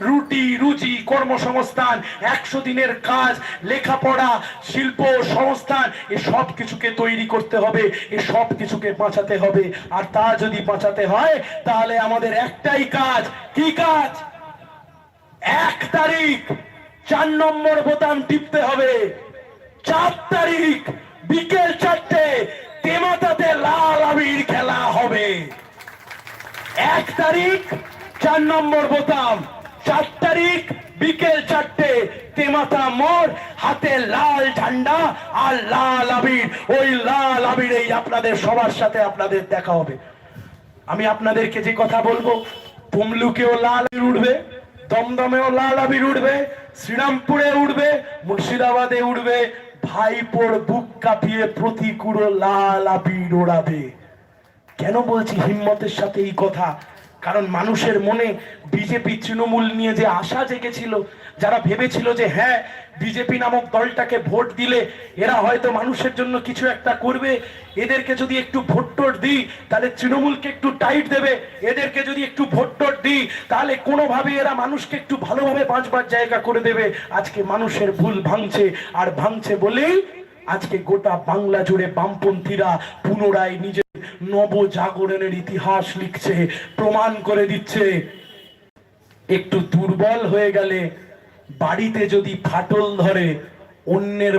রুটি রুজি কর্মসংস্থান, 100 দিনের কাজ, লেখাপড়া, শিল্প সংস্থান, এ সব কিছুকে তৈরি করতে হবে, এ সব কিছুকে বাঁচাতে হবে। আর তা যদি বাঁচাতে হয় তাহলে আমাদের একটাই কাজ। কি কাজ? 1 তারিখ 4 নম্বর বোতাম টিপতে হবে। 4 তারিখ বিকেল 4টে তেমাতাতে লাল আবির খেলা হবে। 1 তারিখ 4 নম্বর বোতাম, 4 তারিখ বিকেল 4টে তেমাতা মোড়, হাতে লাল ঝান্ডা আর লাল আবির। ওই লাল আবিরেই আপনাদের সবার সাথে আপনাদের দেখা হবে। আমি আপনাদেরকে যে কথা বলবো, তমলুকেও লাল আবির উঠবে, দমদমেও লাল আবির উঠবে, শ্রীরামপুরে উঠবে, মুর্শিদাবাদে উঠবে। ভাইপোর বুক কাঁপিয়ে প্রতিকুড়ো লাল আবির ওড়াবে। কেন বলছি হিম্মতের সাথে এই কথা? কারণ মানুষের মনে বিজেপি তৃণমূল নিয়ে যে আশা জেগেছিল, যারা ভেবেছিল যে হ্যাঁ বিজেপি নামক দলটাকে ভোট দিলে এরা হয়তো মানুষের জন্য কিছু একটা করবে, এদেরকে যদি একটু ভোট টোট দিই তাহলে তৃণমূলকে একটু টাইট দেবে, এদেরকে যদি একটু ভোট টোট দিই তাহলে কোনোভাবে এরা মানুষকে একটু ভালোভাবে বাঁচবার জায়গা করে দেবে। আজকে মানুষের ভুল ভাঙছে, আর ভাঙছে বলেই আজকে গোটা বাংলা জুড়ে বামপন্থীরা পুনরায় নিজের নবজাগরণের ইতিহাস লিখছে, প্রমাণ করে দিচ্ছে। একটু দুর্বল হয়ে গেলে, বাড়িতে যদি ফাটল ধরে, অন্যের